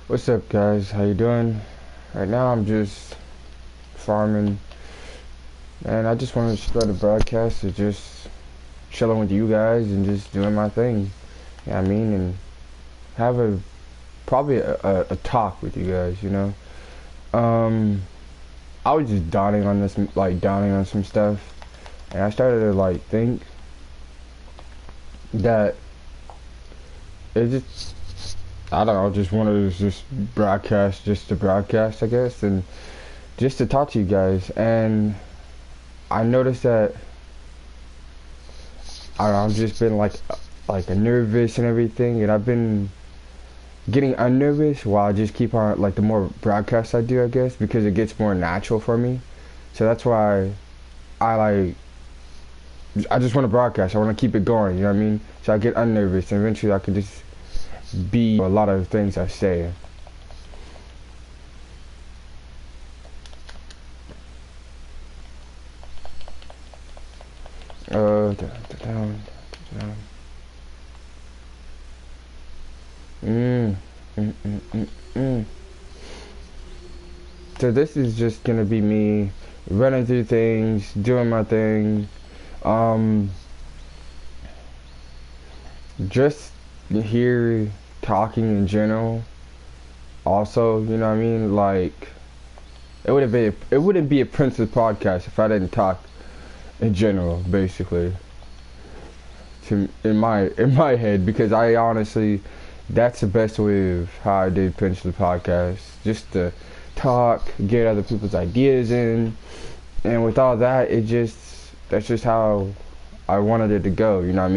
What's up, guys? How you doing? Right now, I'm just farming, and I just wanted to start a broadcast of just chilling with you guys and just doing my thing. You know what I mean? And have a probably a talk with you guys. Um, I was just dawning on this, like dawning on some stuff, and I started to like think that it just I don't know, just wanted to just broadcast, just to broadcast, I guess, and just to talk to you guys. And I noticed that I've just been like a nervous and everything, and I've been getting unnervous while I just keep on like the more broadcasts I do, I guess, because it gets more natural for me. So that's why I like I just want to broadcast. I want to keep it going. You know what I mean? So I get unnervous, and eventually I can just be a lot of things I say. Down, down. Mm, mm, mm, mm, mm. So this is just gonna be me running through things, doing my thing, um, just here talking in general. Also, you know what I mean? Like it wouldn't be a Princess podcast if I didn't talk in general, basically. In my head, because I honestly, that's the best way of how I did Princess podcast, just to talk, get other people's ideas in, and with all that, that's just how I wanted it to go. You know what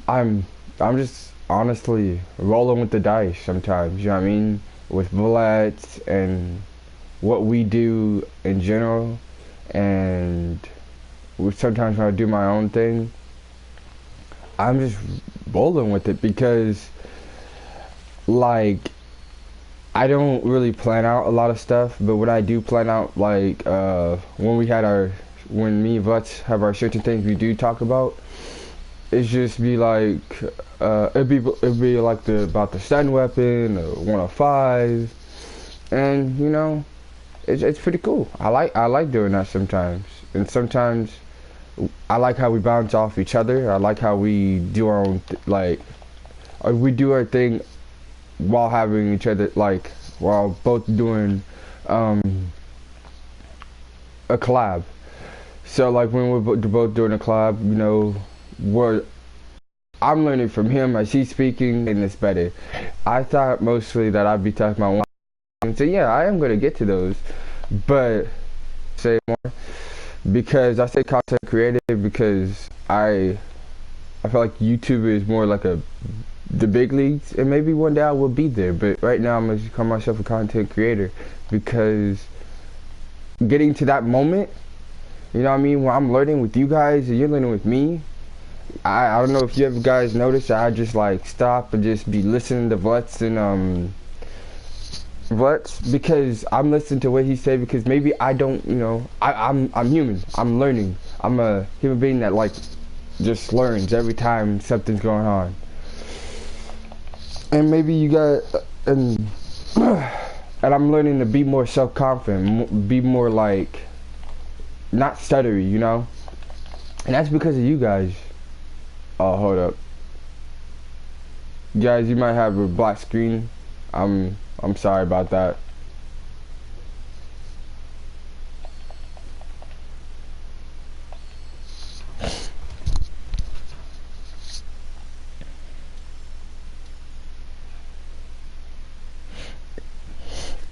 I mean? I'm just honestly rolling with the dice sometimes. You know what I mean? With bullets and what we do in general, and sometimes when I do my own thing, I'm just rolling with it because like I don't really plan out a lot of stuff, but when I do plan out, like when me and Vutz have our certain things we do talk about, it's just be like it'd be like about the stun weapon, 105, and it's pretty cool. I like doing that sometimes, and sometimes I like how we bounce off each other. I like how we do our own we do our thing while having each other, like while both doing um, a collab. So like when we're both doing a collab, we're I'm learning from him as he's speaking, and it's better. I thought mostly that I'd be talking about one, and so yeah, I am gonna get to those, but say more because I say content creator because I feel like YouTube is more like the big leagues, and maybe one day I will be there. But right now, I'm gonna call myself a content creator because getting to that moment, you know what I mean? When I'm learning with you guys and you're learning with me, I don't know if you ever guys notice that I just like stop and just be listening to Vutz and Vutz because I'm listening to what he said because maybe I don't, I'm human. I'm learning. I'm a human being that like just learns every time something's going on. And maybe you got and I'm learning to be more self-confident, be more like not stuttery, and that's because of you guys. Oh, hold up, guys, you might have a black screen. I'm sorry about that.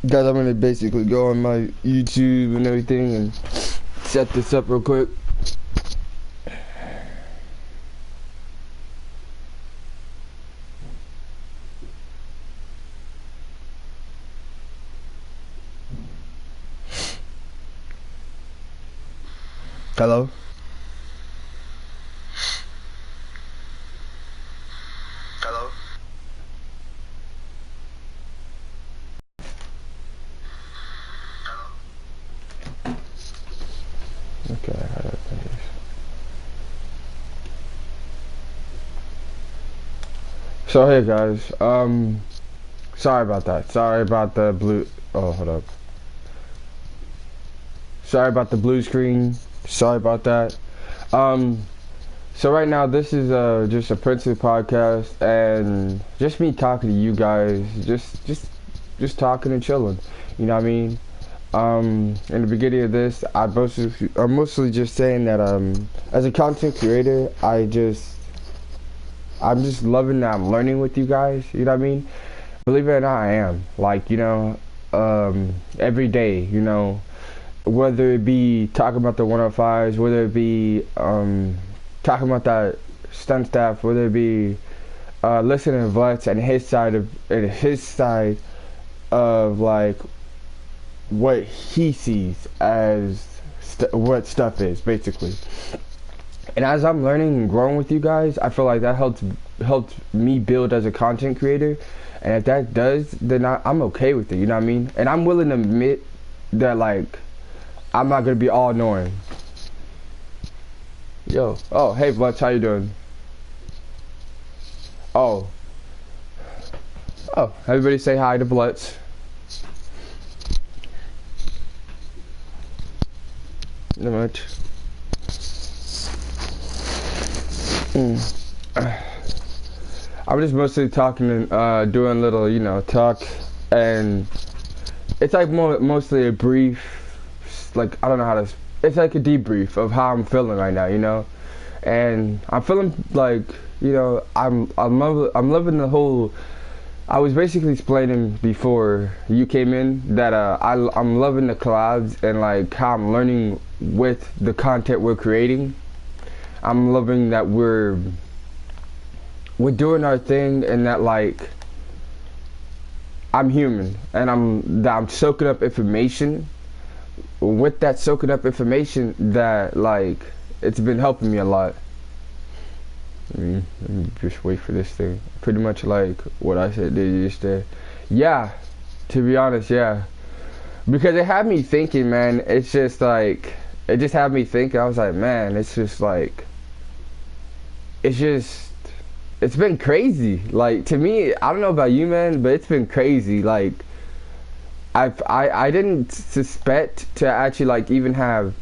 Guys, I'm gonna basically go on my YouTube and everything and set this up real quick. Hello? Hello? Okay, I gotta finish. So hey guys, Sorry about that. Sorry about the blue. Oh, hold up. Sorry about the blue screen. Sorry about that. So right now this is just a Princely podcast and just me talking to you guys, just talking and chilling. You know what I mean? In the beginning of this, I'm mostly just saying that as a content creator, I'm just loving that I'm learning with you guys. You know what I mean? Believe it or not, I am. Like, you know, every day, you know, whether it be talking about the 105s, whether it be talking about that stunt staff, whether it be listening to Vlex and his side of like what he sees as what stuff is basically. And as I'm learning and growing with you guys, I feel like that helps me build as a content creator. And if that does, then I'm okay with it. You know what I mean? And I'm willing to admit that, like, I'm not gonna be all knowing. Yo, oh, hey, Vlex, how you doing? Oh, everybody say hi to Vlex. Not much. I'm just mostly talking and doing a little, you know, talk, and it's like mostly a brief, like, I don't know how to, it's like a debrief of how I'm feeling right now, you know, and I'm feeling like, you know, I'm loving the whole. I was basically explaining before you came in that I'm loving the collabs and like how I'm learning with the content we're creating. I'm loving that we're doing our thing, and that like I'm human and I'm soaking up information. With that soaking up information, that like it's been helping me a lot. Let me just wait for this thing. Pretty much like what I said just there. Yeah, to be honest, yeah. Because it had me thinking, man. It's just like, it just had me thinking. I was like, man, it's just like, it's been crazy. Like, to me, I don't know about you, man, but it's been crazy. Like, I didn't suspect to actually like even have.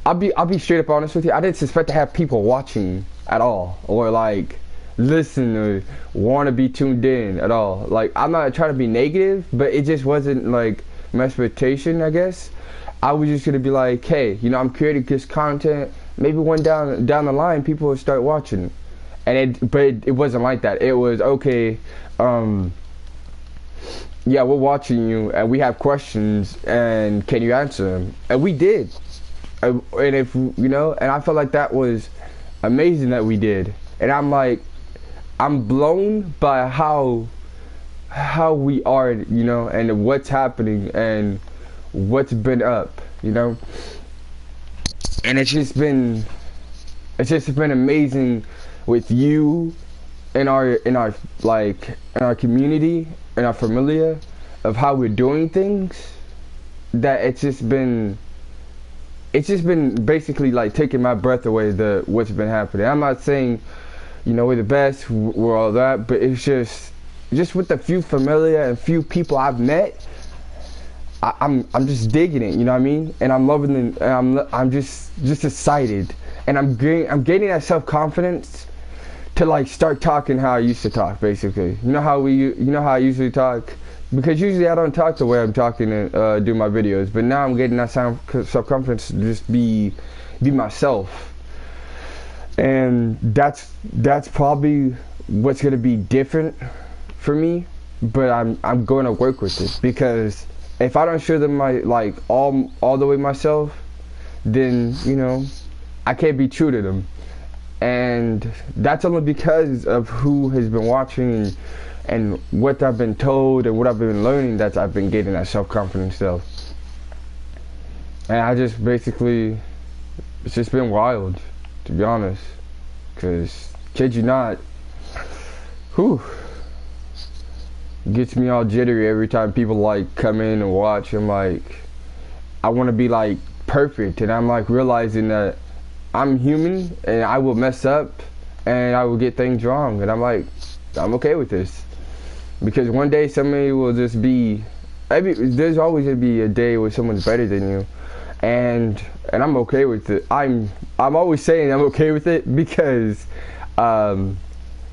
I'll be straight up honest with you. I didn't suspect to have people watching at all, or like listen or want to be tuned in at all. Like, I'm not trying to be negative, but it just wasn't like my expectation, I guess. I was just gonna be like, hey, you know, I'm creating this content. Maybe one down the line, people will start watching. But it wasn't like that. It was okay. Yeah, we're watching you, and we have questions, and can you answer them? And we did. And if you know, and I felt like that was amazing that we did. And I'm like, I'm blown by how we are, you know, and what's happening and what's been up, you know. And it's just been amazing with you in our community, in our familia, of how we're doing things. That it's just been basically like taking my breath away, what's been happening. I'm not saying, you know, we're the best, we're all that, but it's just with the few familiar and few people I've met, I'm just digging it, you know what I mean? And I'm loving it, and I'm just excited, and I'm gaining that self-confidence to like start talking how I used to talk, basically. You know how I usually talk, because usually I don't talk the way I'm talking and do my videos, but now I'm getting that self-confidence to just be myself. And that's probably what's gonna be different for me, but I'm going to work with it, because if I don't show them my like all the way myself, then, you know, I can't be true to them. And that's only because of who has been watching and what I've been told and what I've been learning, that I've been getting that self-confidence stuff. And I just basically, it's just been wild, to be honest. Because, kid you not, whew, gets me all jittery every time people like come in and watch. I'm like, I want to be like perfect, and I'm like realizing that I'm human and I will mess up and I will get things wrong, and I'm like, I'm okay with this. because one day somebody will just be. There's always gonna be a day where someone's better than you, and I'm okay with it. I'm always saying I'm okay with it because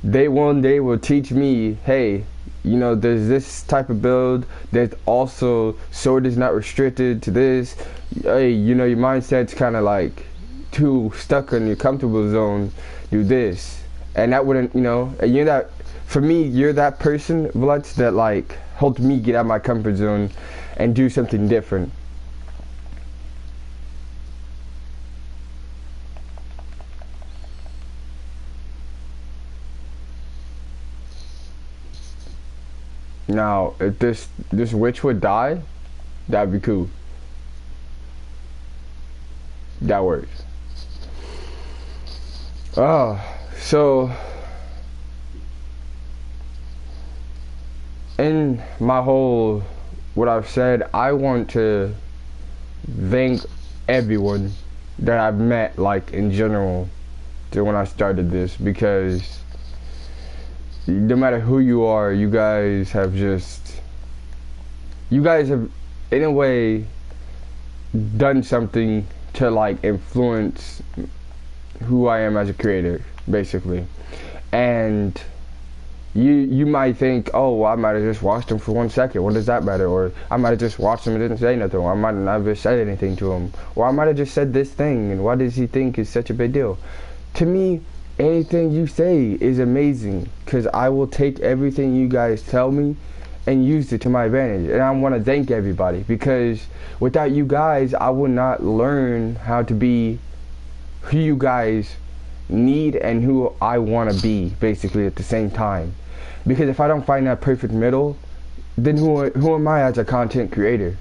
they one day will teach me, hey, you know, there's this type of build. There's also sword is not restricted to this. Hey, you know, your mindset's kind of like too stuck in your comfortable zone. Do this, and that wouldn't, you know, you're that. For me, you're that person, Vlad, that like helped me get out of my comfort zone and do something different. Now, if this witch would die, that'd be cool. That works. So in my whole what I've said, I want to thank everyone that I've met, like in general, to when I started this, because no matter who you are, you guys have in a way done something to like influence who I am as a creator, basically. And you might think, oh, well, I might have just watched him for 1 second. What does that matter? Or I might have just watched him and didn't say nothing. Or I might not have said anything to him. Or I might have just said this thing, and why does he think it's such a big deal? To me, anything you say is amazing, because I will take everything you guys tell me and use it to my advantage. And I want to thank everybody, because without you guys, I would not learn how to be who you guys need and who I want to be, basically, at the same time. Because if I don't find that perfect middle, then who am I as a content creator?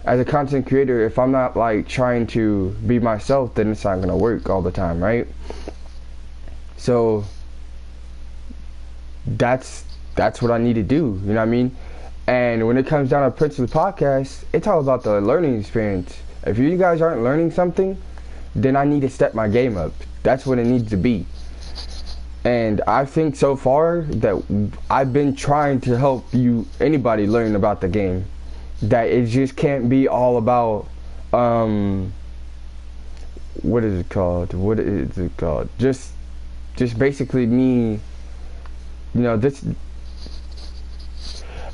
As a content creator, if I'm not like trying to be myself, then it's not gonna work all the time, right? So that's what I need to do, you know what I mean? And when it comes down to Princely Podcast, it's all about the learning experience. If you guys aren't learning something, then I need to step my game up. That's what it needs to be. And I think so far that I've been trying to help anybody learn about the game. That it just can't be all about, what is it called? Just basically me,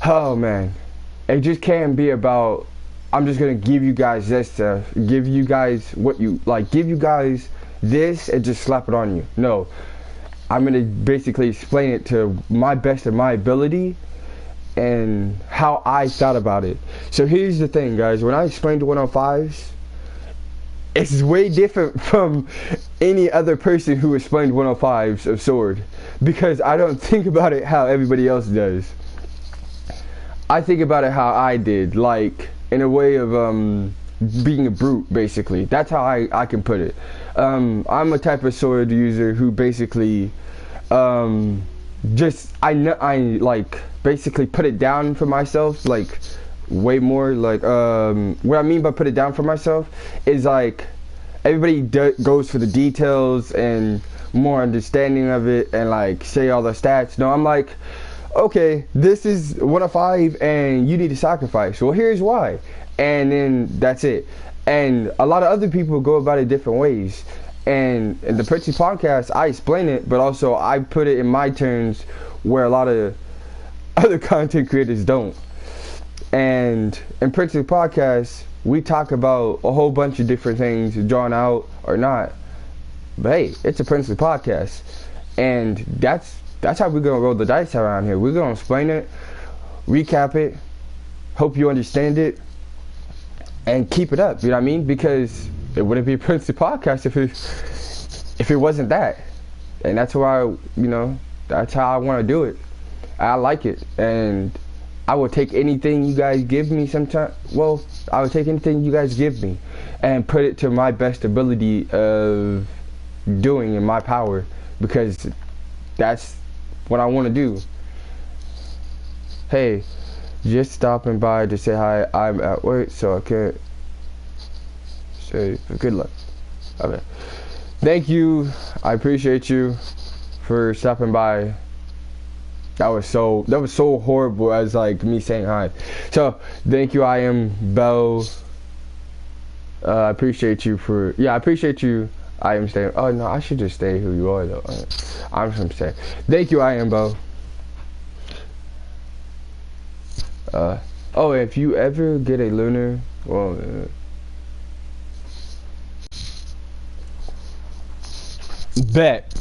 oh man. It just can't be about, I'm just gonna give you guys this stuff, give you guys what you like, give you guys this and just slap it on you. No. I'm going to basically explain it to my best of my ability and how I thought about it. So here's the thing, guys. When I explained 105s, it's way different from any other person who explained 105s of Sword. Because I don't think about it how everybody else does. I think about it how I did. Like, in a way of being a brute, basically. That's how I can put it. I'm a type of Sword user who basically I like basically put it down for myself, like way more. Like what I mean by put it down for myself is like everybody goes for the details and more understanding of it and like say all the stats. No, I'm like, okay, this is 105 and you need to sacrifice. Well, here's why. And then that's it. And a lot of other people go about it different ways. And in the Princely Podcast, I explain it, but also I put it in my terms where a lot of other content creators don't. And in Princely Podcast, we talk about a whole bunch of different things, drawn out or not. But hey, it's a Princely Podcast. And that's how we're going to roll the dice around here. We're going to explain it, recap it, hope you understand it, and keep it up, you know what I mean? Because it wouldn't be a Princely Podcast if it wasn't that. And that's why, that's how I want to do it. I like it. And I will take anything you guys give me sometime. Well, I will take anything you guys give me and put it to my best ability of doing in my power. Because that's what I want to do. Hey, just stopping by to say hi. I'm at work, so I can't say good luck. Okay. Thank you. I appreciate you for stopping by. That was so horrible as like me saying hi. So thank you. I am Bell. I appreciate you for I appreciate you. I am staying. Oh no, I should just stay who you are though. I'm just saying. Thank you. I am Bell. Oh, if you ever get a lunar, well. Bet.